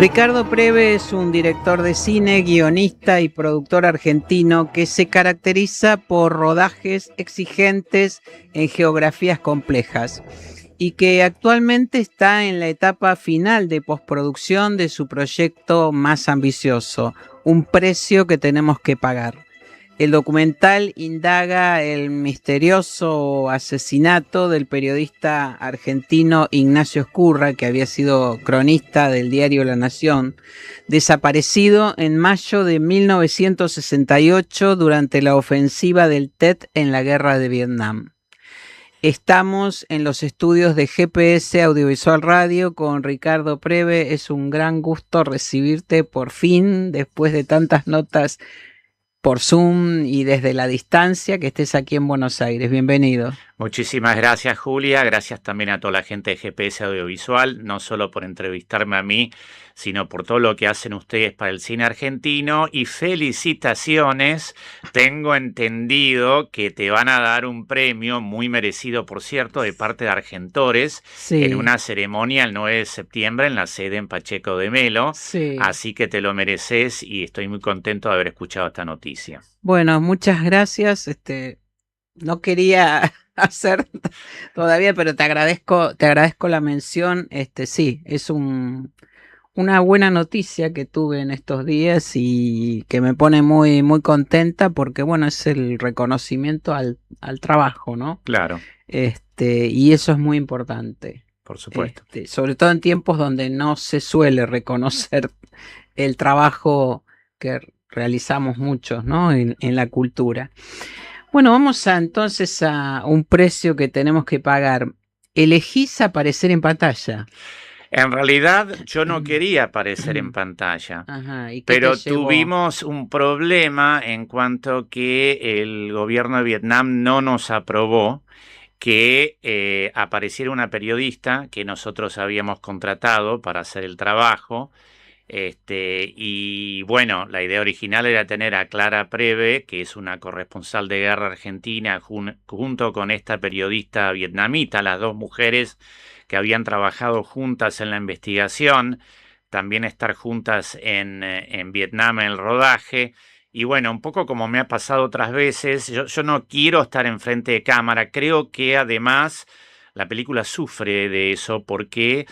Ricardo Preve es un director de cine, guionista y productor argentino que se caracteriza por rodajes exigentes en geografías complejas y que actualmente está en la etapa final de postproducción de su proyecto más ambicioso, Un precio que tenemos que pagar. El documental indaga el misterioso asesinato del periodista argentino Ignacio Ezcurra, que había sido cronista del diario La Nación, desaparecido en mayo de 1968 durante la ofensiva del Tet en la guerra de Vietnam. Estamos en los estudios de GPS Audiovisual Radio con Ricardo Preve. Es un gran gusto recibirte por fin, después de tantas notas por Zoom y desde la distancia, que estés aquí en Buenos Aires. Bienvenido. Muchísimas gracias, Julia. Gracias también a toda la gente de GPS Audiovisual, no solo por entrevistarme a mí, sino por todo lo que hacen ustedes para el cine argentino. Y felicitaciones. Tengo entendido que te van a dar un premio muy merecido, por cierto, de parte de Argentores, Sí. en una ceremonia el 9 de septiembre en la sede en Pacheco de Melo. Sí. Así que te lo mereces y estoy muy contento de haber escuchado esta noticia. Bueno, muchas gracias. No quería hacer todavía, pero te agradezco la mención. Sí, es una buena noticia que tuve en estos días y que me pone muy, muy contenta porque, bueno, es el reconocimiento al trabajo, ¿no? Claro, Y eso es muy importante. por supuesto. Sobre todo en tiempos donde no se suele reconocer el trabajo que realizamos muchos, ¿no? En la cultura. Bueno, vamos entonces a un precio que tenemos que pagar. Elegís aparecer en pantalla. En realidad yo no quería aparecer en pantalla, Ajá, ¿y qué pero te llevó? tuvimos un problema en cuanto que el gobierno de Vietnam no nos aprobó que apareciera una periodista que nosotros habíamos contratado para hacer el trabajo. Y bueno, la idea original era tener a Clara Preve, que es una corresponsal de guerra argentina, junto con esta periodista vietnamita, las dos mujeres que habían trabajado juntas en la investigación, también estar juntas en Vietnam en el rodaje. Y bueno, un poco como me ha pasado otras veces, yo no quiero estar enfrente de cámara, creo que además la película sufre de eso porque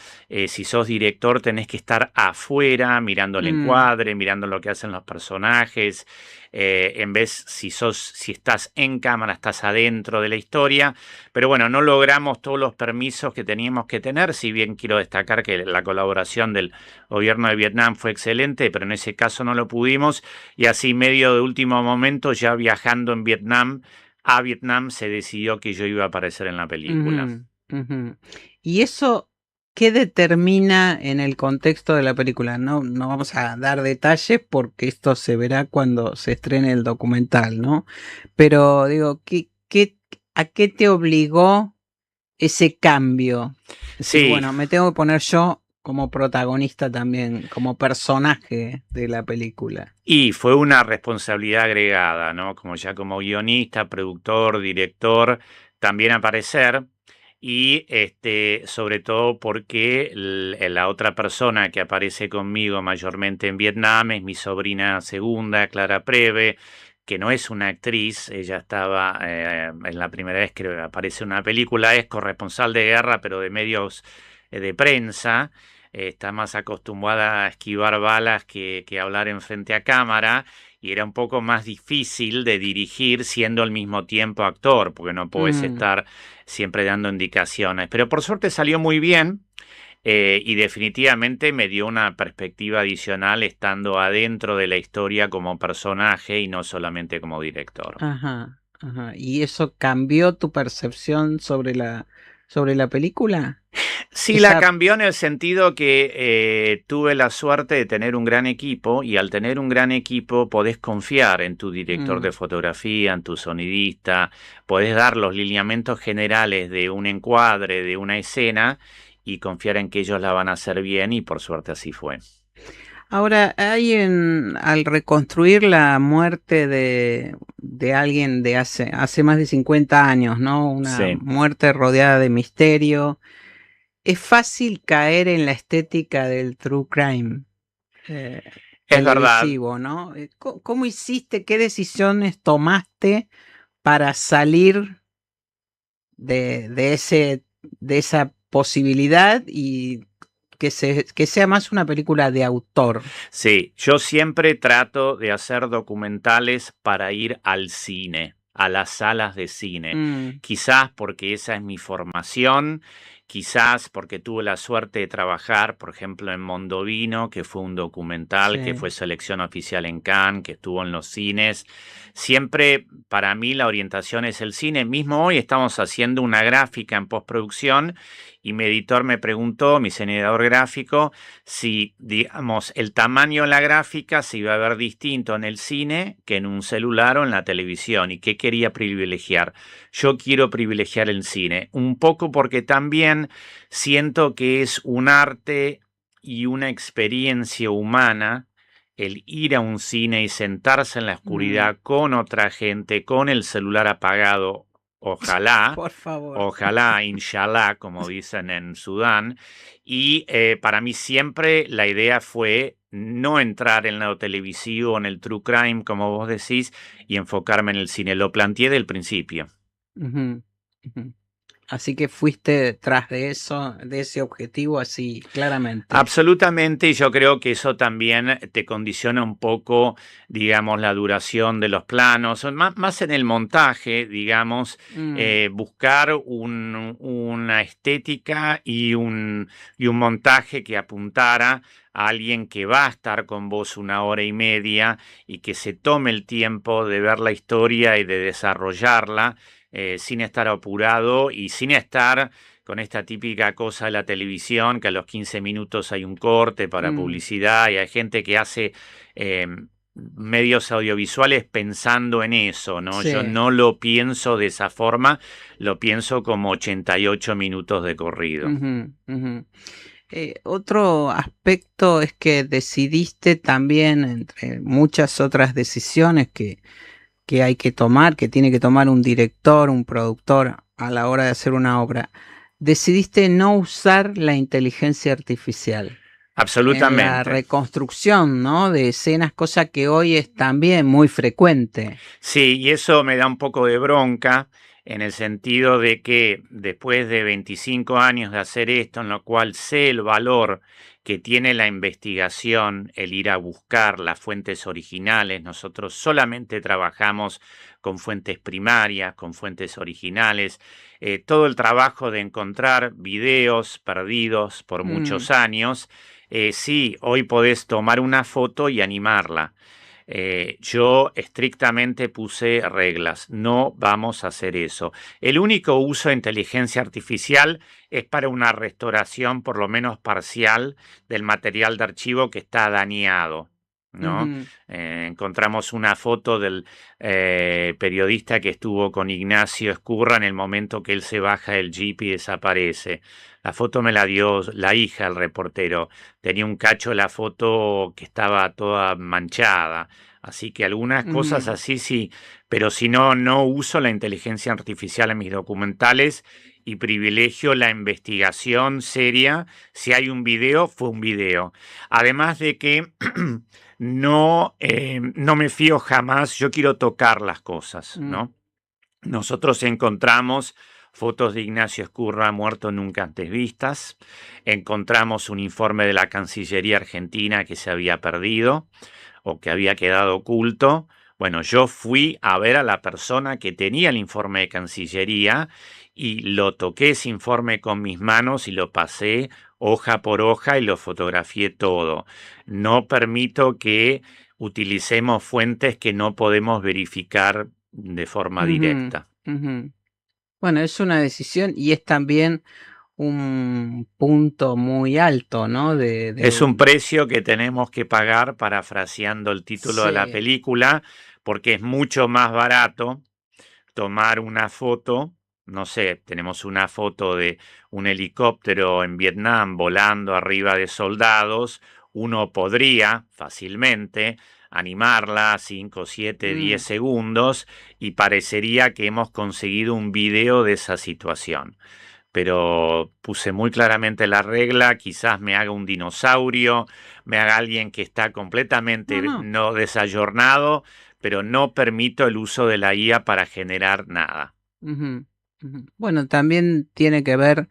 si sos director tenés que estar afuera mirando el encuadre, mirando lo que hacen los personajes, en vez si estás en cámara estás adentro de la historia. Pero bueno, no logramos todos los permisos que teníamos que tener, si bien quiero destacar que la colaboración del gobierno de Vietnam fue excelente, pero en ese caso no lo pudimos y así medio de último momento, ya viajando a Vietnam se decidió que yo iba a aparecer en la película. ¿Y eso qué determina en el contexto de la película? No vamos a dar detalles porque esto se verá cuando se estrene el documental, ¿no? Pero digo, ¿a qué te obligó ese cambio? Sí. Bueno, me tengo que poner yo como protagonista también, como personaje de la película. Y fue una responsabilidad agregada, ¿no? Como guionista, productor, director, también aparecer. Y sobre todo porque la otra persona que aparece conmigo mayormente en Vietnam es mi sobrina segunda, Clara Preve, que no es una actriz, ella estaba, es la primera vez que aparece en una película, es corresponsal de guerra, pero de medios de prensa. Está más acostumbrada a esquivar balas que hablar en frente a cámara y era un poco más difícil de dirigir siendo al mismo tiempo actor, porque no podés estar siempre dando indicaciones. Pero por suerte salió muy bien y definitivamente me dio una perspectiva adicional estando adentro de la historia como personaje y no solamente como director. Ajá. ¿Y eso cambió tu percepción sobre la película? Sí, la cambió en el sentido que tuve la suerte de tener un gran equipo y al tener un gran equipo podés confiar en tu director de fotografía, en tu sonidista, podés dar los lineamientos generales de un encuadre, de una escena y confiar en que ellos la van a hacer bien y por suerte así fue. Ahora, al reconstruir la muerte de alguien de hace más de 50 años, ¿no? Una muerte rodeada de misterio. ¿Es fácil caer en la estética del true crime? eh, Es verdad. televisivo, ¿no? ¿Cómo hiciste, qué decisiones tomaste para salir de esa posibilidad y que sea más una película de autor? Sí, yo siempre trato de hacer documentales para ir al cine, a las salas de cine. Mm, Quizás porque esa es mi formación, quizás porque tuve la suerte de trabajar, por ejemplo, en Mondovino, que fue un documental que sí. fue selección oficial en Cannes, que estuvo en los cines. Siempre para mí la orientación es el cine. Mismo hoy estamos haciendo una gráfica en postproducción y mi editor me preguntó, mi diseñador gráfico, si, digamos, el tamaño de la gráfica se iba a ver distinto en el cine que en un celular o en la televisión y qué quería privilegiar. Yo quiero privilegiar el cine, un poco porque también siento que es un arte y una experiencia humana el ir a un cine y sentarse en la Mm, oscuridad con otra gente, con el celular apagado, ojalá, por favor. ojalá, inshallah, como dicen en Sudán. Y para mí siempre la idea fue no entrar en lo televisivo, en el true crime, como vos decís, y enfocarme en el cine. Lo planteé del principio. Ujú, ujú. Así que fuiste tras de eso, de ese objetivo así claramente. Absolutamente, y yo creo que eso también te condiciona un poco, digamos, la duración de los planos, más en el montaje, digamos, Mm, buscar una estética y un montaje que apuntara a alguien que va a estar con vos 1 hora y media y que se tome el tiempo de ver la historia y de desarrollarla sin estar apurado y sin estar con esta típica cosa de la televisión, que a los 15 minutos hay un corte para mm, publicidad y hay gente que hace eh, medios audiovisuales pensando en eso, ¿no? Yo sí. no lo pienso de esa forma, lo pienso como 88 minutos de corrido. Ujú, ujú. Otro aspecto es que decidiste también, entre muchas otras decisiones que hay que tomar, que tiene que tomar un director, un productor a la hora de hacer una obra, decidiste no usar la inteligencia artificial en la Absolutamente. reconstrucción, ¿no? De escenas, cosa que hoy es también muy frecuente. Sí, y eso me da un poco de bronca en el sentido de que después de 25 años de hacer esto, en lo cual sé el valor que tiene la investigación, el ir a buscar las fuentes originales, nosotros solamente trabajamos con fuentes primarias, con fuentes originales, todo el trabajo de encontrar videos perdidos por Mm, muchos años, sí, hoy podés tomar una foto y animarla. Yo estrictamente puse reglas, no vamos a hacer eso. El único uso de inteligencia artificial es para una restauración, por lo menos parcial, del material de archivo que está dañado. ¿No? ujú, Encontramos una foto del periodista que estuvo con Ignacio Escurra en el momento que él se baja del jeep y desaparece. La foto me la dio la hija, el reportero. Tenía un cacho de la foto que estaba toda manchada. Así que algunas cosas ujú, así sí, pero si no, no uso la inteligencia artificial en mis documentales y privilegio la investigación seria. Si hay un video, fue un video. Además de que no me fío jamás, yo quiero tocar las cosas, mm, ¿no? Nosotros encontramos fotos de Ignacio Escurra muerto nunca antes vistas, encontramos un informe de la Cancillería Argentina que se había perdido o que había quedado oculto. Bueno, yo fui a ver a la persona que tenía el informe de Cancillería y lo toqué ese informe con mis manos y lo pasé hoja por hoja y lo fotografié todo. No permito que utilicemos fuentes que no podemos verificar de forma ujú, directa. ujú. Bueno, es una decisión y es también un punto muy alto, ¿no? Es un precio que tenemos que pagar, parafraseando el título de la Sí. película, porque es mucho más barato tomar una foto, no sé, tenemos una foto de un helicóptero en Vietnam volando arriba de soldados, uno podría fácilmente animarla 5, 7, 10 Mm, segundos y parecería que hemos conseguido un video de esa situación. pero puse muy claramente la regla, quizás me haga un dinosaurio, me haga alguien que está No, completamente no. no desayornado, pero no permito el uso de la IA para generar nada. Ujú, ujú. Bueno, también tiene que ver,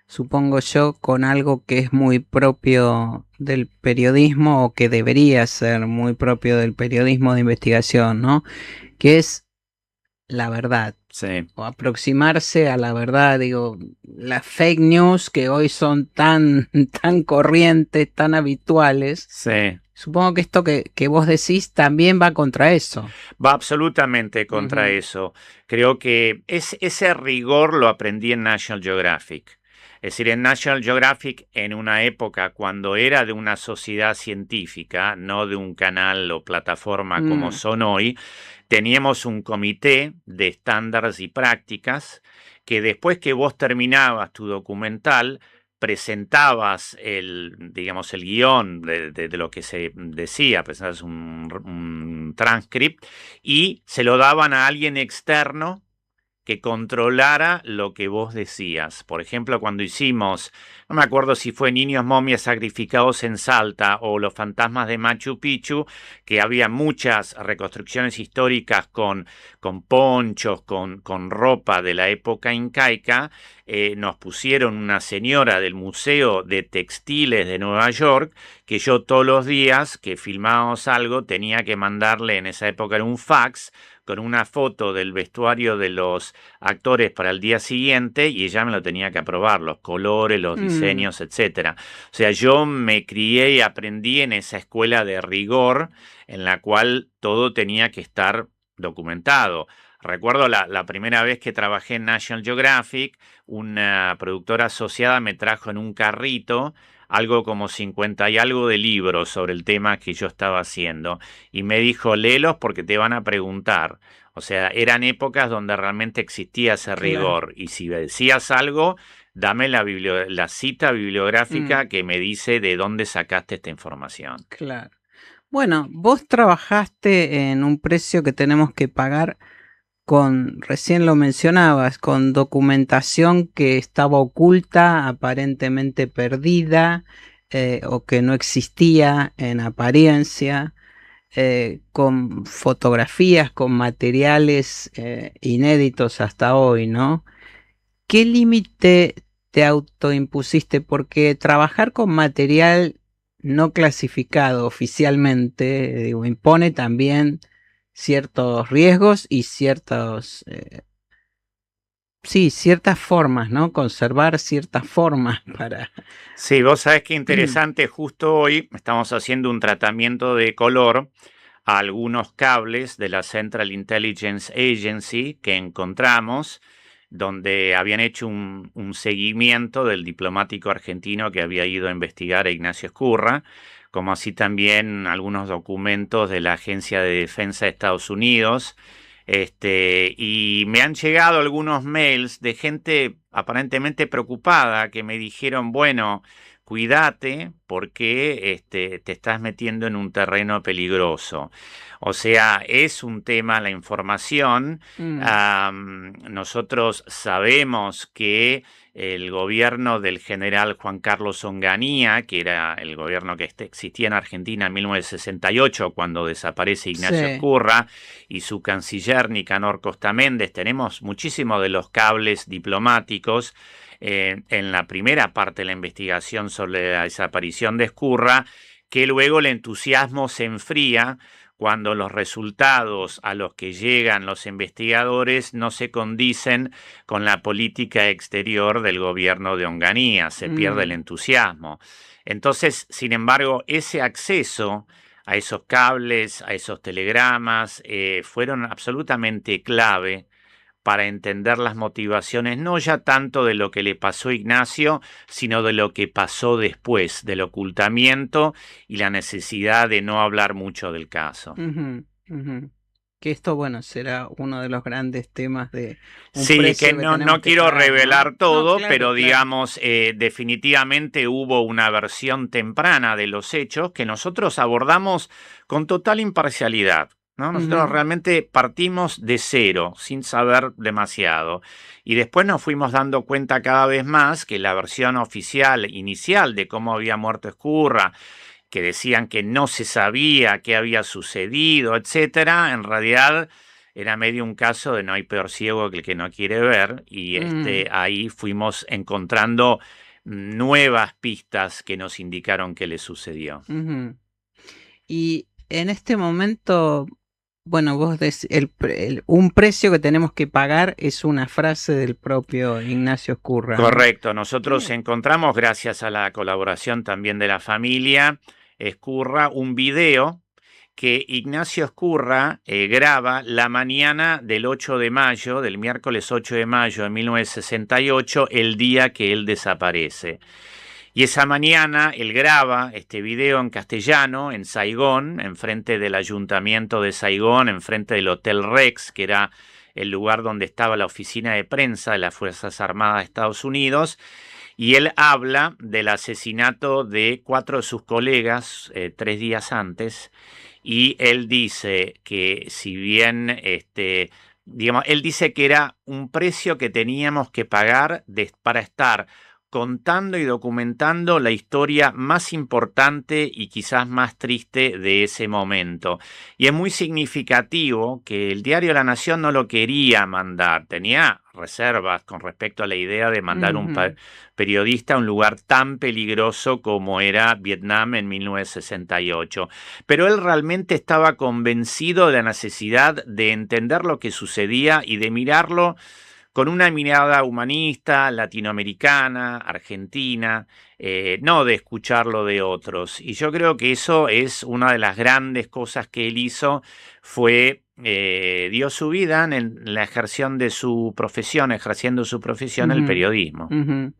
supongo yo, con algo que es muy propio del periodismo o que debería ser muy propio del periodismo de investigación, ¿no? Que es la verdad Sí, o aproximarse a la verdad. Digo, las fake news que hoy son tan, tan corrientes, tan habituales. sí. Supongo que esto que vos decís también va contra eso. Va absolutamente contra Ujú. eso. Creo que ese rigor lo aprendí en National Geographic. Es decir, en National Geographic, en una época cuando era de una sociedad científica, no de un canal o plataforma como Mm, son hoy, teníamos un comité de estándares y prácticas que después que vos terminabas tu documental, presentabas digamos, el guión de lo que se decía, presentabas un transcript y se lo daban a alguien externo que controlara lo que vos decías. Por ejemplo, cuando hicimos, no me acuerdo si fue Niños Momias Sacrificados en Salta o Los Fantasmas de Machu Picchu, que había muchas reconstrucciones históricas con ponchos, con ropa de la época incaica, nos pusieron una señora del Museo de Textiles de Nueva York, que yo todos los días que filmábamos algo tenía que mandarle, en esa época era un fax, con una foto del vestuario de los actores para el día siguiente y ella me lo tenía que aprobar, los colores, los mm, diseños, etcétera. O sea, yo me crié y aprendí en esa escuela de rigor en la cual todo tenía que estar documentado. Recuerdo la primera vez que trabajé en National Geographic, una productora asociada me trajo en un carrito algo como 50 y algo de libros sobre el tema que yo estaba haciendo y me dijo, léelos porque te van a preguntar. O sea, eran épocas donde realmente existía ese claro. rigor y si decías algo, dame la cita Mm, bibliográfica que me dice de dónde sacaste esta información. claro. Bueno, vos trabajaste en un precio que tenemos que pagar con, recién lo mencionabas, con documentación que estaba oculta, aparentemente perdida, o que no existía en apariencia, con fotografías, con materiales inéditos hasta hoy, ¿no? ¿Qué límite te autoimpusiste? Porque trabajar con material no clasificado oficialmente, digo, impone también ciertos riesgos y ciertos, sí, ciertas formas, ¿no? Conservar ciertas formas para... Sí, vos sabés qué interesante, justo hoy estamos haciendo un tratamiento de color a algunos cables de la Central Intelligence Agency que encontramos, donde habían hecho un seguimiento del diplomático argentino que había ido a investigar a Ignacio Escurra, como así también algunos documentos de la Agencia de Defensa de Estados Unidos. Y me han llegado algunos mails de gente aparentemente preocupada que me dijeron, bueno, cuídate porque te estás metiendo en un terreno peligroso. O sea, es un tema la información. Mm, Nosotros sabemos que el gobierno del general Juan Carlos Onganía, que era el gobierno que existía en Argentina en 1968, cuando desaparece Ignacio sí. Ezcurra, y su canciller Nicanor Costa Méndez, tenemos muchísimos de los cables diplomáticos en la primera parte de la investigación sobre la desaparición de Ezcurra, que luego el entusiasmo se enfría cuando los resultados a los que llegan los investigadores no se condicen con la política exterior del gobierno de Onganía, se pierde el Mm. entusiasmo. Entonces, sin embargo, ese acceso a esos cables, a esos telegramas, fueron absolutamente clave para entender las motivaciones, no ya tanto de lo que le pasó a Ignacio, sino de lo que pasó después, del ocultamiento y la necesidad de no hablar mucho del caso. Ujú, ujú. Que esto, bueno, será uno de los grandes temas de un Sí, que precio que tenemos no que quiero pagar, ¿no? revelar No, todo, claro, pero claro. digamos, definitivamente hubo una versión temprana de los hechos que nosotros abordamos con total imparcialidad. ¿no? Nosotros Ujú. realmente partimos de cero, sin saber demasiado. Y después nos fuimos dando cuenta cada vez más que la versión oficial inicial de cómo había muerto Ezcurra, que decían que no se sabía qué había sucedido, etcétera, en realidad era medio un caso de no hay peor ciego que el que no quiere ver, y Mm, ahí fuimos encontrando nuevas pistas que nos indicaron qué le sucedió. ujú. Y en este momento, bueno, vos decís, un precio que tenemos que pagar es una frase del propio Ignacio Escurra, ¿no? Correcto, nosotros ¿Qué? encontramos, gracias a la colaboración también de la familia Escurra, un video que Ignacio Escurra graba la mañana del 8 de mayo, del miércoles 8 de mayo de 1968, el día que él desaparece. Y esa mañana él graba este video en castellano, en Saigón, enfrente del ayuntamiento de Saigón, enfrente del Hotel Rex, que era el lugar donde estaba la oficina de prensa de las Fuerzas Armadas de Estados Unidos, y él habla del asesinato de 4 de sus colegas 3 días antes, y él dice que si bien, digamos, él dice que era un precio que teníamos que pagar para estar contando y documentando la historia más importante y quizás más triste de ese momento. Y es muy significativo que el diario La Nación no lo quería mandar, tenía reservas con respecto a la idea de mandar un Ujú, periodista a un lugar tan peligroso como era Vietnam en 1968. Pero él realmente estaba convencido de la necesidad de entender lo que sucedía y de mirarlo con una mirada humanista, latinoamericana, argentina, no de escucharlo de otros. Y yo creo que eso es una de las grandes cosas que él hizo, fue dio su vida en la ejerción de su profesión, ejerciendo su profesión, el ujú, periodismo. ujú.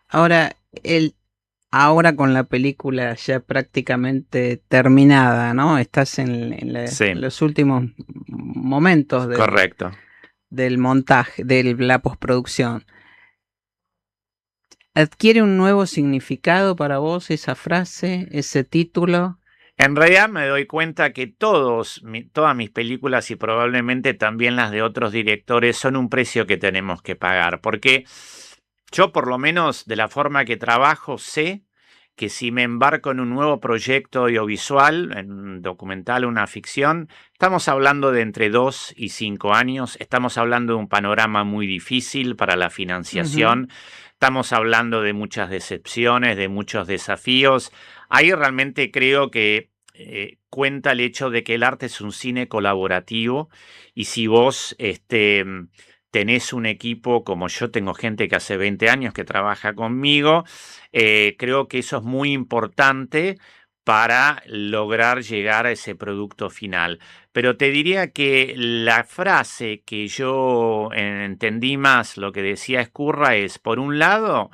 Ahora, ahora con la película ya prácticamente terminada, ¿no? Estás en Sí, los últimos momentos correcto. del montaje, de la postproducción. ¿Adquiere un nuevo significado para vos esa frase, ese título? En realidad me doy cuenta que todas mis películas y probablemente también las de otros directores son un precio que tenemos que pagar, porque yo por lo menos de la forma que trabajo sé que si me embarco en un nuevo proyecto audiovisual, en un documental, una ficción, estamos hablando de entre 2 y 5 años, estamos hablando de un panorama muy difícil para la Ujú, financiación, estamos hablando de muchas decepciones, de muchos desafíos. Ahí realmente creo que cuenta el hecho de que el arte es un cine colaborativo, y si vos tenés un equipo como yo tengo gente que hace 20 años que trabaja conmigo, creo que eso es muy importante para lograr llegar a ese producto final. Pero te diría que la frase que yo entendí más lo que decía Escurra es, por un lado,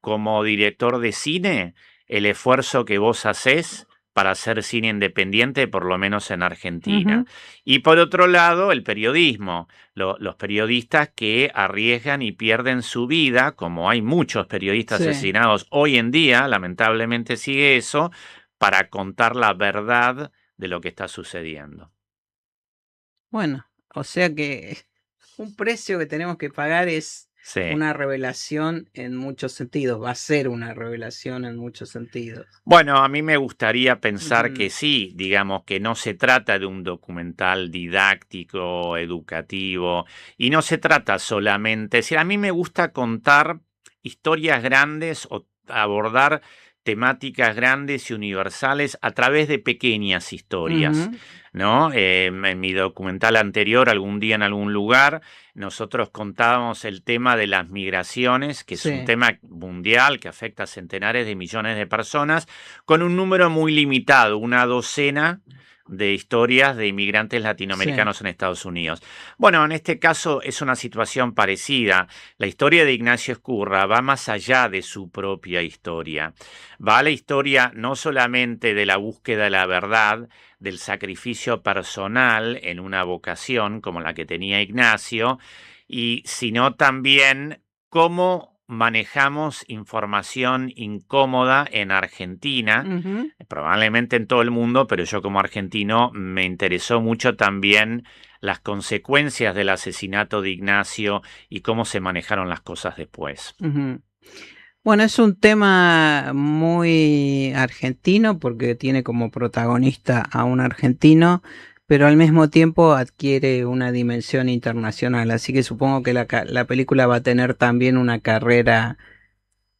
como director de cine, el esfuerzo que vos hacés para hacer cine independiente, por lo menos en Argentina. ujú. Y por otro lado, el periodismo, los periodistas que arriesgan y pierden su vida, como hay muchos periodistas Sí, asesinados hoy en día, lamentablemente sigue eso, para contar la verdad de lo que está sucediendo. bueno, o sea que un precio que tenemos que pagar es Sí. una revelación en muchos sentidos, va a ser una revelación en muchos sentidos. Bueno, a mí me gustaría pensar que Ujú, sí, digamos que no se trata de un documental didáctico, educativo, y no se trata solamente, si a mí me gusta contar historias grandes o abordar temáticas grandes y universales a través de pequeñas historias, ujú, ¿no? En mi documental anterior, Algún día en algún lugar, nosotros contábamos el tema de las migraciones, que es un sí, tema mundial que afecta a centenares de millones de personas, con un número muy limitado, una docena de historias de inmigrantes sí. latinoamericanos en Estados Unidos. Bueno, en este caso es una situación parecida. La historia de Ignacio Escurra va más allá de su propia historia. Va a la historia no solamente de la búsqueda de la verdad, del sacrificio personal en una vocación como la que tenía Ignacio, y sino también cómo manejamos información incómoda en Argentina, probablemente en todo el mundo, pero yo como argentino me interesó mucho también las consecuencias del asesinato de Ignacio y cómo se manejaron las cosas después. Bueno, es un tema muy argentino porque tiene como protagonista a un argentino, pero al mismo tiempo adquiere una dimensión internacional. Así que supongo que la película va a tener también una carrera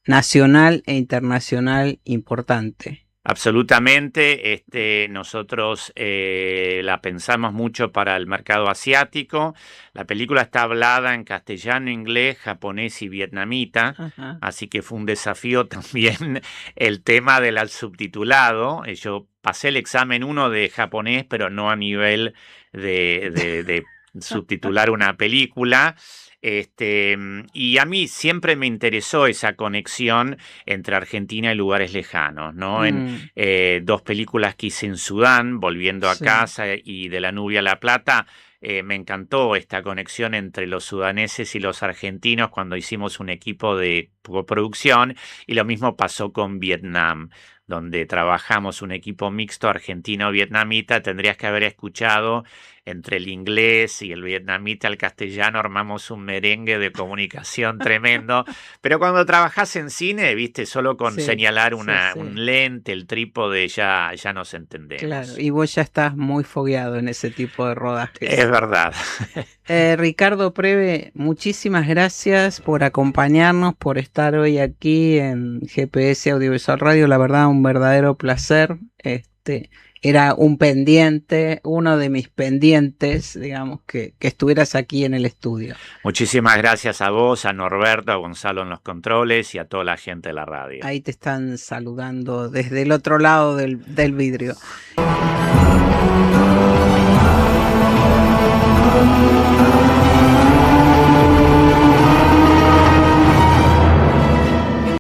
nacional e internacional importante. Absolutamente, nosotros la pensamos mucho para el mercado asiático. La película está hablada en castellano, inglés, japonés y vietnamita, así que fue un desafío también el tema del subtitulado. Yo pasé el examen 1 de japonés, pero no a nivel de subtitular una película. Y a mí siempre me interesó esa conexión entre Argentina y lugares lejanos, ¿no? En 2 películas que hice en Sudán, Volviendo a casa y De la Nubia a la Plata, me encantó esta conexión entre los sudaneses y los argentinos cuando hicimos un equipo de coproducción, y lo mismo pasó con Vietnam, donde trabajamos un equipo mixto argentino-vietnamita. Tendrías que haber escuchado entre el inglés y el vietnamita, el castellano, armamos un merengue de comunicación tremendo. Pero cuando trabajás en cine, viste, solo con señalar un lente, el trípode, ya nos entendemos. Claro, y vos ya estás muy fogueado en ese tipo de rodajes. Es verdad. Ricardo Preve, muchísimas gracias por acompañarnos, por estar hoy aquí en GPS Audiovisual Radio. La verdad, un verdadero placer. Era un pendiente, uno de mis pendientes, digamos, que estuvieras aquí en el estudio. Muchísimas gracias a vos, a Norberto, a Gonzalo en los controles y a toda la gente de la radio. Ahí te están saludando desde el otro lado del vidrio.